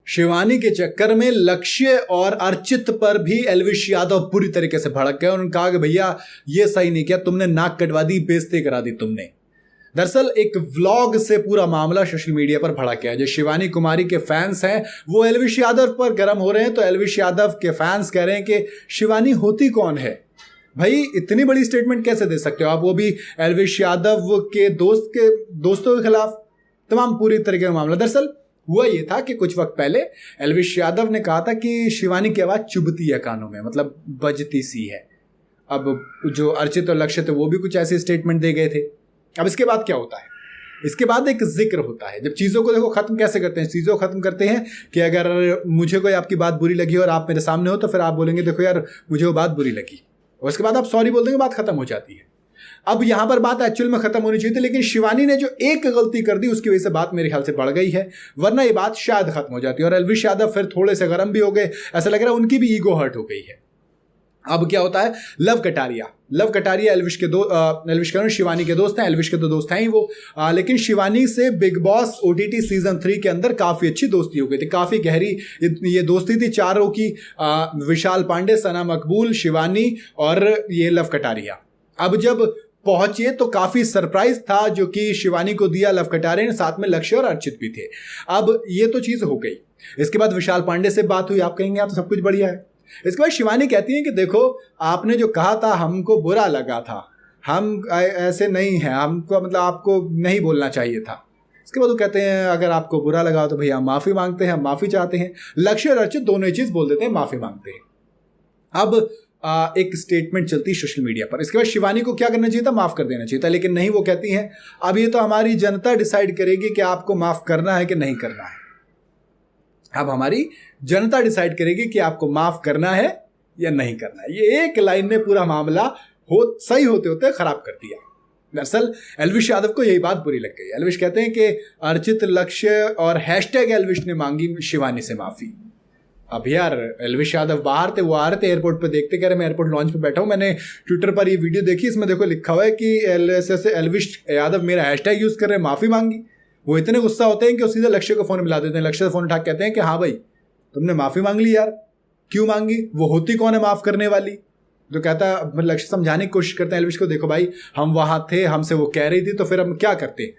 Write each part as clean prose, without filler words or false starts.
शिवानी के चक्कर में लक्ष्य और अर्चित पर भी एल्विश यादव पूरी तरीके से भड़क गए और उन्होंने कहा कि भैया ये सही नहीं किया, तुमने नाक कटवा दी, बेइज्जती करा दी तुमने। दरअसल एक व्लॉग से पूरा मामला सोशल मीडिया पर भड़क गया। जो शिवानी कुमारी के फैंस हैं वो एल्विश यादव पर गर्म हो रहे हैं, तो एल्विश यादव के फैंस कह रहे हैं कि शिवानी होती कौन है भाई, इतनी बड़ी स्टेटमेंट कैसे दे सकते हो आप, वो भी एल्विश यादव के दोस्तों के खिलाफ। तमाम पूरी तरीके का मामला दरअसल हुआ ये था कि कुछ वक्त पहले एल्विश यादव ने कहा था कि शिवानी की आवाज़ चुभती है कानों में, मतलब बजती सी है। अब जो अर्चित और लक्ष्य थे वो भी कुछ ऐसे स्टेटमेंट दे गए थे। अब इसके बाद क्या होता है, इसके बाद एक जिक्र होता है। जब चीज़ों को देखो ख़त्म कैसे करते हैं, चीज़ों को ख़त्म करते हैं कि अगर मुझे कोई आपकी बात बुरी लगी और आप मेरे सामने हो तो फिर आप बोलेंगे देखो यार मुझे वो बात बुरी लगी, और उसके बाद आप सॉरी बोल देंगे, बात ख़त्म हो जाती है। अब यहाँ पर बात एक्चुअल में खत्म होनी चाहिए थी, लेकिन शिवानी ने जो एक गलती कर दी उसकी वजह से बात मेरे ख्याल से बढ़ गई है, वरना ये बात शायद खत्म हो जाती है। और एल्विश यादव फिर थोड़े से गर्म भी हो गए, ऐसा लग रहा है उनकी भी ईगो हर्ट हो गई है। अब क्या होता है, लव कटारिया एल्विश शिवानी के दोस्त हैं, एल्विश के तो दोस्त हैं ही वो, लेकिन शिवानी से बिग बॉस OTT सीजन 3 के अंदर काफ़ी अच्छी दोस्ती हो गई थी, काफ़ी गहरी ये दोस्ती थी चारों की, विशाल पांडे, सना मकबूल, शिवानी और ये लव कटारिया। अब जब पहुंचे तो काफी सरप्राइज था जो कि शिवानी को दिया लव कटारिया ने, साथ में लक्ष्य और अर्चित भी थे। अब ये तो चीज हो गई। इसके बाद विशाल पांडे से बात हुई, आप कहेंगे आप तो सब कुछ बढ़िया है। इसके बाद शिवानी कहती है कि देखो आपने जो कहा था हमको बुरा लगा था, हम ऐसे नहीं हैं, हमको मतलब आपको नहीं बोलना चाहिए था। इसके बाद वो कहते हैं अगर आपको बुरा लगा तो भैया माफी मांगते हैं, हम माफी चाहते हैं। लक्ष्य और अर्चित दोनों ही चीज बोल देते हैं, माफी मांगते हैं। अब एक स्टेटमेंट चलती है सोशल मीडिया पर। इसके बाद शिवानी को क्या करना चाहिए था, माफ कर देना चाहिए था, लेकिन नहीं, वो कहती हैं अब ये तो हमारी जनता डिसाइड करेगी कि आपको माफ करना है कि नहीं करना है। अब हमारी जनता डिसाइड करेगी कि आपको माफ करना है या नहीं करना है। ये एक लाइन ने पूरा मामला सही होते होते खराब कर दिया। दरअसल एल्विश यादव को यही बात बुरी लग गई। एल्विश कहते हैं कि अर्चित, लक्ष्य और हैशटैग एल्विश ने मांगी शिवानी से माफी। अब यार एल्विश यादव बाहर थे, वो आ रहे थे एयरपोर्ट पे, देखते कह रहे मैं एयरपोर्ट लॉन्च पे बैठा हूँ, मैंने ट्विटर पर ये वीडियो देखी, इसमें देखो लिखा हुआ है कि एल्विश यादव मेरा हैशटैग यूज़ कर रहे हैं, माफ़ी मांगी। वो इतने गुस्सा होते हैं कि वो सीधे लक्ष्य को फ़ोन मिला देते हैं। लक्ष्य से फ़ोन उठा कहते हैं कि हाँ भाई तुमने माफ़ी मांग ली यार, क्यों मांगी, वो होती कौन है माफ़ करने वाली। जो कहता है लक्ष्य समझाने की कोशिश करते हैं एल्विश को, देखो भाई हम वहाँ थे, हमसे वो कह रही थी, तो फिर हम क्या करते,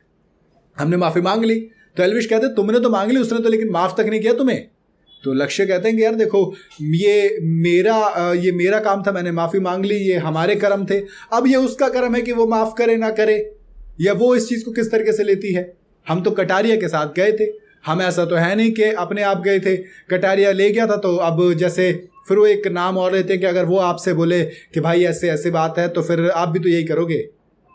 हमने माफ़ी मांग ली। तो एल्विश कहते हैं तुमने तो मांग ली, उसने तो लेकिन माफ़ तक नहीं किया तुम्हें। तो लक्ष्य कहते हैं कि यार देखो ये मेरा काम था, मैंने माफ़ी मांग ली, ये हमारे कर्म थे, अब ये उसका कर्म है कि वो माफ़ करे ना करे, या वो इस चीज़ को किस तरीके से लेती है। हम तो कटारिया के साथ गए थे, हम ऐसा तो है नहीं कि अपने आप गए थे, कटारिया ले गया था। तो अब जैसे फिर वो एक नाम और लेते कि अगर वो आपसे बोले कि भाई ऐसे ऐसे बात है तो फिर आप भी तो यही करोगे।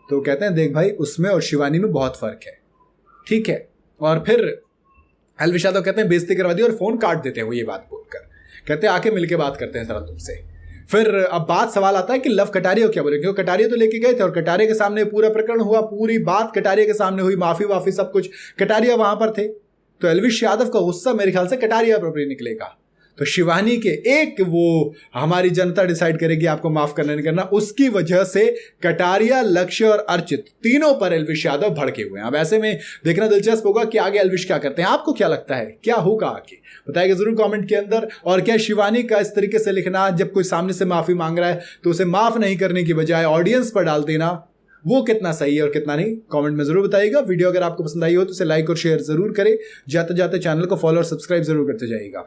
तो कहते हैं देख भाई उसमें और शिवानी में बहुत फ़र्क है, ठीक है। और फिर एल्विश यादव कहते हैं बेइज्जती करवा दी और फ़ोन काट देते हैं वो ये बात बोलकर, कहते हैं आके मिलके बात करते हैं ज़रा तुमसे। फिर अब बात सवाल आता है कि लव कटारिया क्या बोले, क्योंकि कटारिया तो लेके गए थे और कटारिया के सामने पूरा प्रकरण हुआ, पूरी बात कटारिया के सामने हुई, माफ़ी वाफ़ी सब कुछ, कटारिया वहाँ पर थे। तो एल्विश यादव का गुस्सा मेरे ख्याल से कटारिया पर भी निकलेगा। तो शिवानी के एक वो हमारी जनता डिसाइड करेगी आपको माफ करना नहीं करना, उसकी वजह से कटारिया, लक्ष्य और अर्चित तीनों पर एल्विश यादव भड़के हुए हैं। अब ऐसे में देखना दिलचस्प होगा कि आगे एल्विश क्या करते हैं। आपको क्या लगता है क्या होगा आगे, बताइएगा जरूर कमेंट के अंदर। और क्या शिवानी का इस तरीके से लिखना, जब कोई सामने से माफी मांग रहा है तो उसे माफ नहीं करने की बजाय ऑडियंस पर डाल देना, वो कितना सही है और कितना नहीं, कमेंट में जरूर बताइएगा। वीडियो अगर आपको पसंद आई हो तो इसे लाइक और शेयर जरूर करें, जाते जाते चैनल को फॉलो और सब्सक्राइब जरूर करते जाइएगा।